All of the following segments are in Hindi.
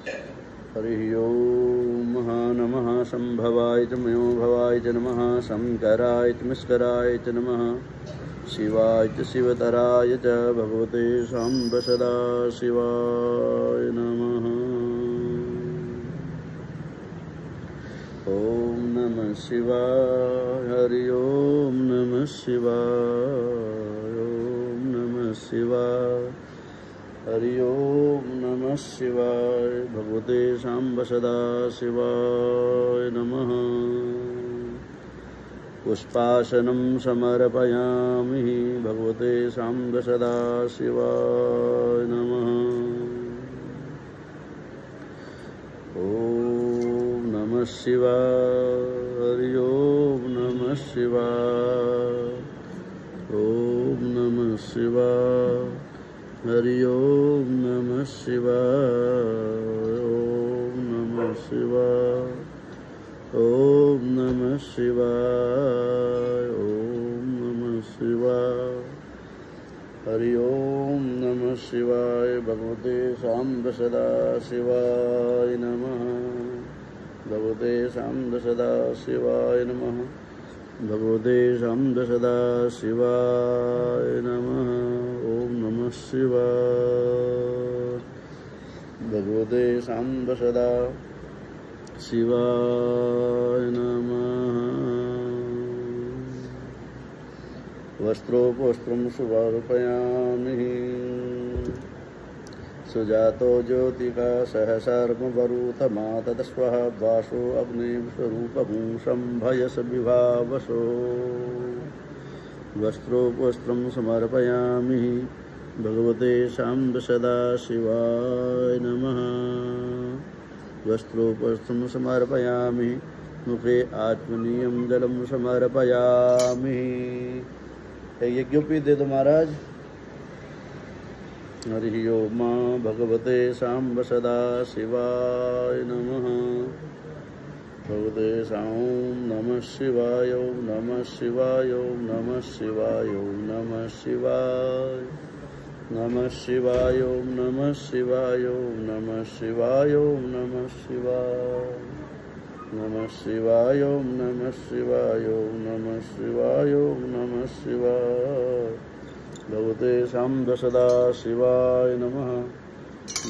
हरिः ओम् नमः संभवाय च मयोभवाय च नमः शंकराय च मिस्कराय च नमः शिवाय च शिवतराय च भगवते साम्ब सदा शिवाय नमः। ओम नमः शिवाय। हरि ओम नमः शिवाय। ओम नमः शिवाय। हरि ओम नमः शिवाय। भगवते साम्ब सदा शिवाय नमः। पुष्पासनं समर्पयामि भगवते साम्ब सदा शिवाय नमः। ओम नमः शिवाय। हरि ओम नमः शिवाय। ओम नमः शिवाय। हरि ओम नमः शिवाय। ओम नमः शिवाय। ओम नमः शिवाय। ओम नमः शिवाय। हरि ओम नमः शिवाय। भगवते साम्ब सदा शिवाय नमः। भगवते साम्ब सदा शिवाय नमः। भगवते साम्ब सदा शिवाय नमः। ओम नमः शिवाय। भगवते साम्ब सदा शिवाय नमः। वस्त्रोपवस्त्रं समर्पयामि। सुजातो ज्योतिका सहसर्मवरुतमा ततस्वः वासो अग्निस्वरूपं संभयस विभावसो। वस्त्रोपवस्त्रं समर्पयामि भगवते साम्ब सदा शिवाय नमः। वस्त्रोपवस्त्रं समर्पयामि मुखे आत्मनीयं जलं समर्पयामि। यज्ञोपवीत दे दो महाराज। हरि ओम भगवते साम्ब सदा शिवाय नमः। भगवते सां नमः शिवाय। ओम नमः शिवाय। ओम नमः शिवाय। ओम नमः शिवाय। नमः शिवाय। ओम नमः शिवाय। ओम नमः शिवाय। ओम नमः शिवाय। नमः शिवाय। ओम नमः शिवाय। ओम नमः शिवाय। ओम नमः शिवाय। भगवते साम्ब सदा शिवाय नमः।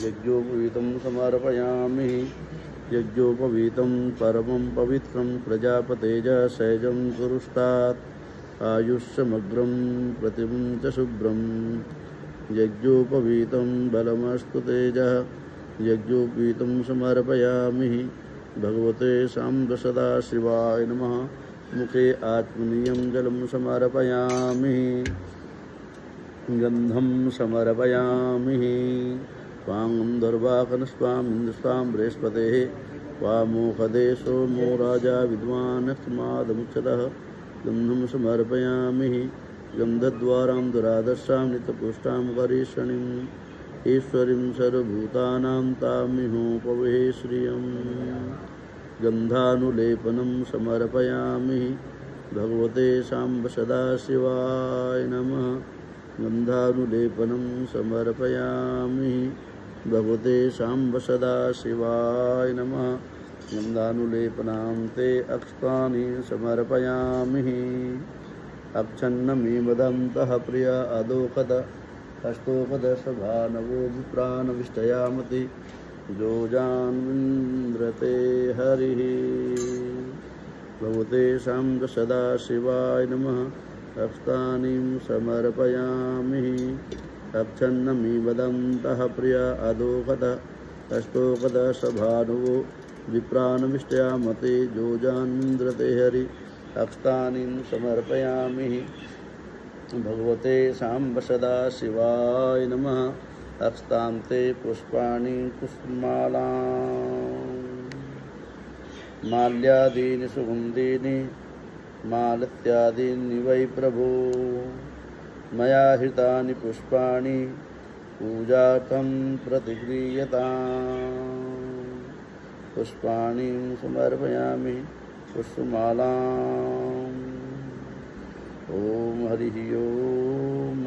यज्ञोपवीतं समर्पयामि। यज्ञोपवीतं परमं पवित्रं प्रजापतेजः सेजं कुरुस्तात् आयुष्यमग्रं प्रतिमं च शुभ्रं। यज्ञोपवीतं बलमस्तु तेजः। यज्ञोपवीतं समर्पयामि भगवते साम्ब सदा शिवाय नमः। मुखे आत्मनीयं जलं समर्पयामि। गन्धं समर्पयामि। स्वां दर्वाकनस्वामिन्द्रस्वां बृहस्पतेः वामोखदे सोमो राजा विद्वान् स्मादमुच्यतः। गन्धं समर्पयामि। गन्धद्वारां दुरादर्शां नित्यपुष्टां करीषणीम्। ईश्वरीं सर्वभूतानां तामिहोपवेः श्रियम्। गन्धानुलेपनं समर्पयामि भगवते साम्ब सदा शिवाय नमः। गन्धानुलेपनं समर्पयामि भगवते साम्ब सदा शिवाय नमः। गन्धानुलेपनां ते अक्षतानि समर्पयामि। अक्षन्नमीमदन्तः प्रिया अदोकद हस्तोपदशभानवो विप्राणविष्टयामति जोजान्विन्द्रते हरिः। भगवते साम्ब सदा शिवाय नमः। अक्षतानि समर्पयामि। अक्षन्नमीमदन्तः प्रिया अदोकद हस्तोपदशभानवो विप्राणविष्टयामति जोजान्विन्द्रते हरिः। अक्षतानि समर्पयामि भगवते साम्ब सदा शिवाय नमः। अक्षतान्ते पुष्पाणि पुष्पमालां माल्यादीनि सुगन्धीनि मालत्यादीनि वै प्रभो। मया हृतानि पुष्पाणि पूजार्थं प्रतिगृह्यताम्। पुष्पाणि समर्पयामि पुष्पमालाम्। ओम हरिः ओम।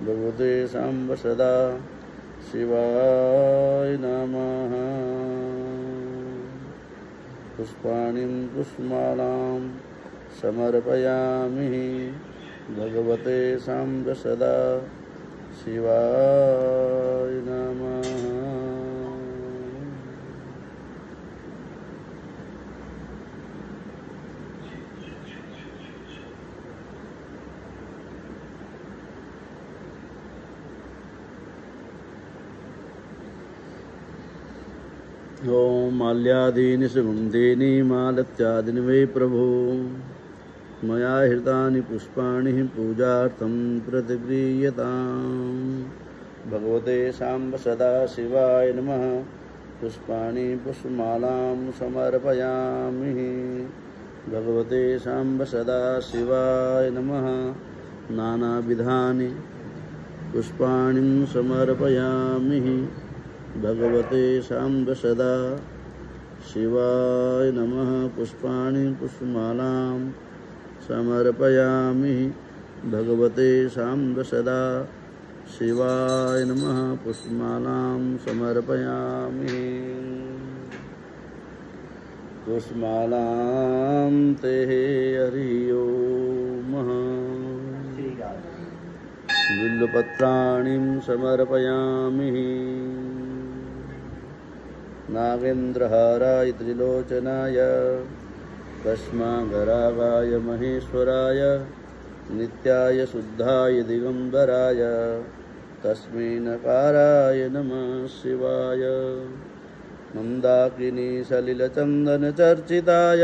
भगवते साम्ब सदा शिवाय नमः। पुष्पाणि पुष्पमालां समर्पयामि भगवते साम्ब सदा शिवाय नमः। ओम माल्यादीनि सुगन्धीनि मालत्यादीनि वै प्रभो मया हृतानि पुष्पाणि पूजार्थं प्रतिगृह्यताम्। भगवते साम्ब सदा शिवाय नमः। पुष्पाणि पुष्पमालां समर्पयामि भगवते साम्ब सदा शिवाय नमः। नानाविधानि पुष्पाणि समर्पयामि भगवते साम्ब सदा शिवाय नमः। पुष्पाणि पुष्पमालां समर्पयामि भगवते साम्ब सदा शिवाय नमः। पुष्पमालां समर्पयामि पुष्पमालां ते हरि ओम। बिल्वपत्राणि समर्पयामि नागेन्द्रहाराय त्रिलोचनाय भस्मांगरागाय महेश्वराय नित्याय शुद्धाय दिगंबराय तस्मै नकाराय नमः शिवाय। मंदाकिनी सलिलचंदन चर्चिताय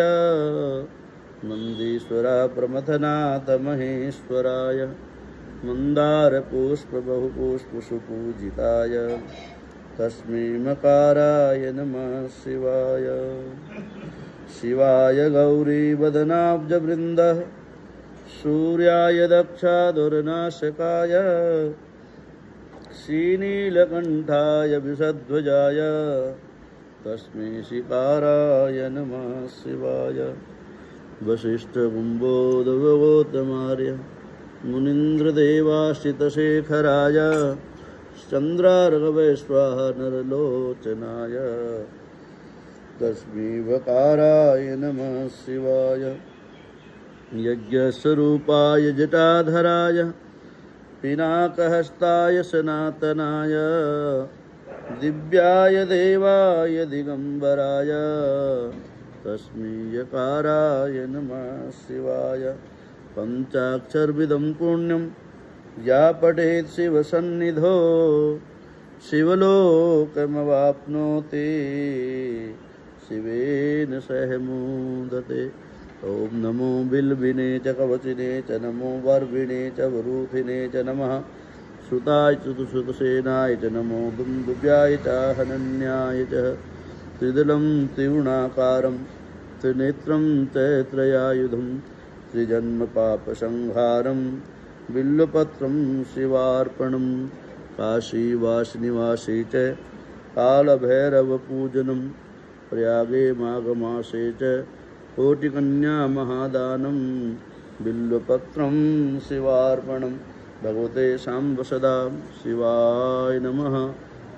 नंदीश्वरा प्रमथनाथ महेश्वराय मंदार पुष्प बहुपुष्प सुपूजिताय तस्मै मकाराय नमः शिवाय। शिवाय गौरी वदनाब्ज वृंदः सूर्याय दक्षाधुरनाशकाय श्रीनीलकंठाय विषध्वजाय तस्मै शिकाराय नमः शिवाय। वसिष्ठ कुम्भोदभगोत्तमार्य मुनीन्द्रदेवाश्रितशेखराय चन्द्रार्कवैश्वानरलोचनाय तस्मै वकाराय नमः शिवाय। यज्ञस्वरूपाय जटाधराय पिनाकहस्ताय सनातनाय दिव्याय देवाय दिगंबराय तस्मै यकाराय नमः शिवाय। पंचाक्षरविदं पुण्यं या पठेत् शिवसन्निधौ शिवलोकमवाप्नोति शिवेन सह मोदते। ओम नमो बिल्विने च कवचिने च नमो वर्विणे च वरूथिने च नमः। सुताय च सुतसेनाय च नमो दुन्दुभ्याय च हनन्याय च। त्रिदलं त्रिगुणाकारं त्रिनेत्रं च त्रयायुधं त्रिजन्म पापसंहारं बिल्वपत्रं शिवार्पणं। काशीवासनिवासे च कालभैरवपूजनं प्रयागे माघमासे च कोटिकन्या महादानं बिल्वपत्रं शिवार्पणं। भगवते साम्ब सदा शिवाय नमः।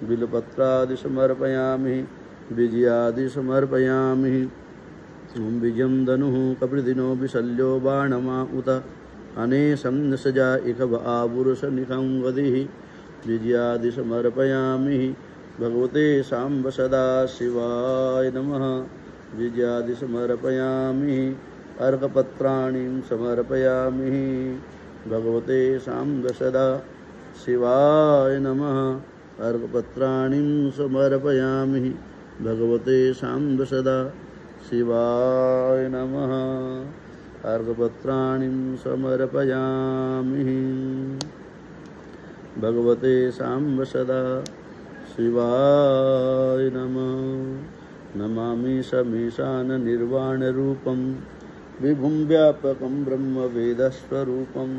बिल्वपत्रादि समर्पयामि विजयादि समर्पयामि। ओम विजयं धनुः कपिदिनो विशल्यो बाणमा उत अनेशं निसजा इकव आपुरुषनिखं वदिः विजयादि समर्पयामि भगवते साम्ब सदा शिवाय नमः। विजयादि समर्पयामि अर्घपत्राणि समर्पयामि भगवते साम्ब सदा शिवाय नमः। अर्घपत्राणि समर्पयामि भगवते साम्ब सदा शिवाय नमः। अर्घपत्राणि समर्पयामि भगवते साम्ब सदा शिवाय नमः। नमामि समीशान निर्वाणरूपं विभुं व्यापकं ब्रह्मवेदस्वरूपं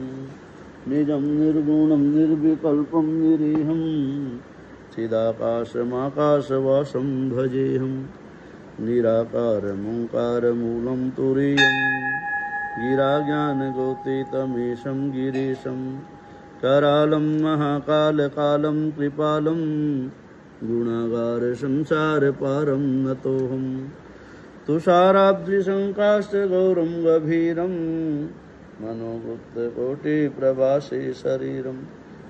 निजं निर्गुणं निर्विकल्पं निरीहं चिदाकाशमाकाशवासं भजेऽहं। निराकारमोङ्कारमूलं तुरीयं गिराज्ञानगोतीतमेशं गिरीशं करालं महाकालकालं कृपालं गुणागार संसारपारं नतोऽहं तुषाराब्धिसङ्काशगौरं गभीरं मनोवृत्तकोटिप्रभासे शरीरं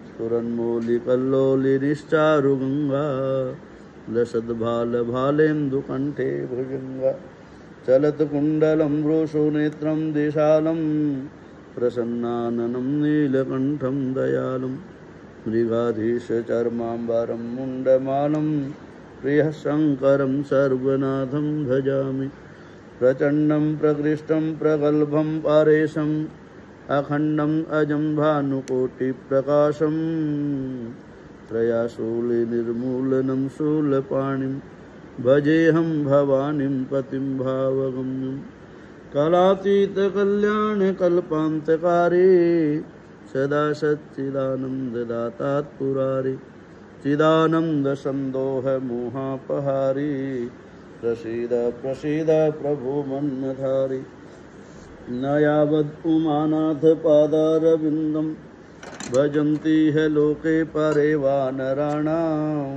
स्फुरन्मौलिकल्लोलिनिश्चारुगङ्गा लसद्भालभालेन्दुकण्ठे भुजङ्गा चलत्कुण्डलं वृषोनेत्रं दिशालं प्रसन्नाननं नीलकण्ठं दयालुं मृगाधीशचर्माम्बरं मुण्डमालं प्रियः शङ्करं सर्वनाथं भजामि प्रचण्डं प्रकृष्टं प्रगल्भं पारेशम् अखण्डम् अजं भानुकोटिप्रकाशं त्रयाशूलनिर्मूलनं शूलपाणिं भजेऽहं भवानीं पतिं भावगम्यं कालातीतकल्याणकल्पान्तकारी सदा सच्चिदानन्ददातात्पुरारि चिदानन्दसन्दोहमोहापहारी प्रसीद प्रसीद प्रभो मन्मधारी न यावत् उमानाथ पादारविन्दं भजन्ति ह लोके परे वा नराणां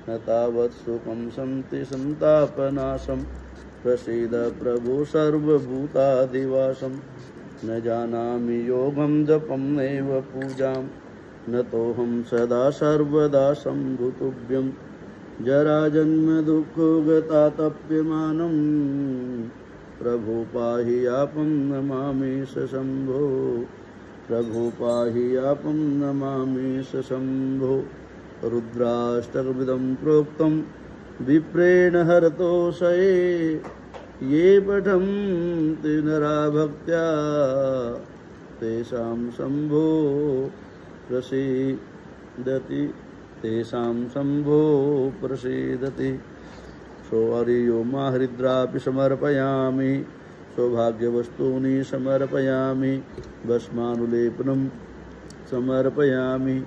न तावत् सुखं सन्ति सन्तापनाशं प्रसीद प्रभो सर्वभूतादिवासं न जानामि योगं जपं नैव पूजां न तोऽहं सदा सर्वदा शम्भुतुभ्यं जराजन्मदुःखगतातप्यमानं प्रभो पाहि आपं नमामि शम्भो प्रभो पाहि आपं नमामि शम्भो रुद्राष्टकमिदं प्रोक्तं विप्रेण हरतोषये ये पठन्ति नरा भक्त्या तेषां शम्भो प्रसीदति तेषां शम्भो प्रसीदति सौहर्यो हरिद्रापि समर्पयामि सौभाग्यवस्तूनि समर्पयामि भस्मानुलेपनं समर्पयामि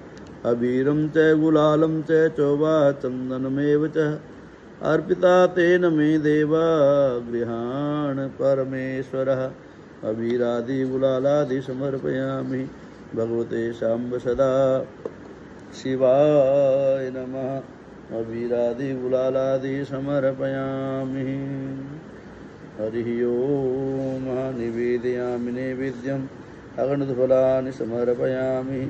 अबीरं च गुलालं च चौवा चन्दनमेव च अर्पिता तेन मे देवा गृहाण परमेश्वरः अबीरादि गुलालादि समर्पयामि भगवते शाम्ब सदा शिवाय नमः अबीरादि गुलालादि समर्पयामि हरिः ओम निवेदयामि नैवेद्यम् अगणितफलानि समर्पयामि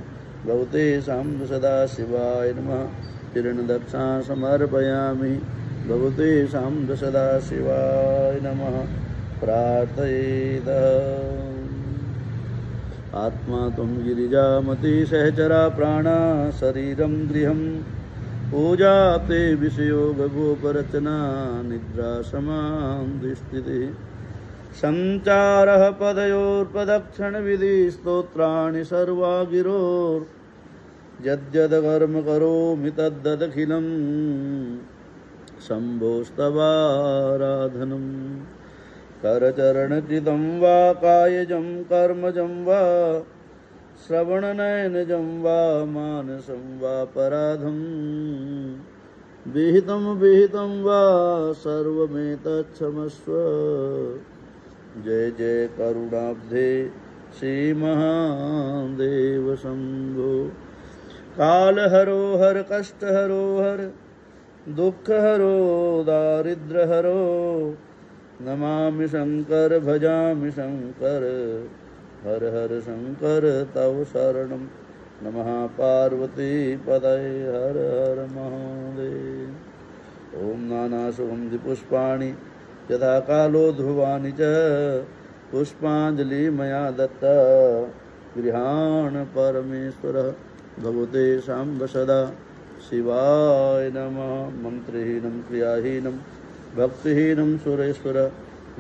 भगवते शाम्ब सदा शिवाय नमः हिरण्यदक्षा समर्पयामि भगवते शाम्ब सदा शिवाय नमः प्रार्थयेत आत्मा त्वं गिरिजामति सहचरा प्राणा शरीरं गृहं पूजा ते विषयोगोपरचना निद्रा समाधिस्थितिः सञ्चारः पदयोर्प्रदक्षिणविधि स्तोत्राणि सर्वा गिरोर्यद्यद्कर्म करोमि तद्दखिलं शम्भोस्तवाराधनं करचरणकृतं वा कायजं कर्मजं वा श्रवणनयनजं वा मानसं वा पराधं विहितं वा सर्वमेतत्क्षमस्व जय जय करुणाब्धे श्रीमहादेव शम्भो कालहरो हर कष्टहरो हर दुःखहरो दारिद्र्यहरो नमामि शंकर भजामि शंकर हर हर शंकर तव शरणं नमः पार्वती पदये हर हर महादेव ओम नानासुगंधि पुष्पाणि यथा कालो ध्रुवानि च पुष्पांजलि मया दत्ता गृहाण परमेश्वरः भगवते शाम्ब सदा शिवाय नमः मंत्रहीनं क्रियाहीनं भक्तिहीनं सुरेश्वर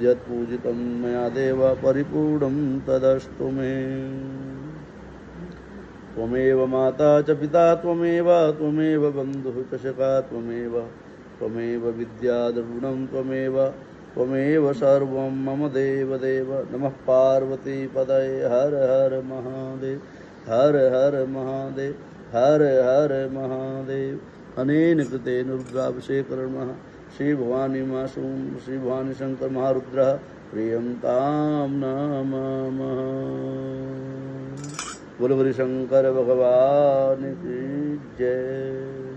यत्पूजितं मया देव परिपूर्णं तदस्तु मे त्वमेव माता च पिता त्वमेव बन्धुः च सखा त्वमेव विद्या द्रविणं त्वमेव सर्वं मम देव नमः पार्वती पदये हर हर महादेव हर हर महादेव हर हर महादेव अनेन कृतेन रुद्राभिषेकर्मः श्री भवानी मासूम श्री भवानी शंकर महारुद्रः प्रियंतां नमः बोलो बोलो शंकर भगवान की जय।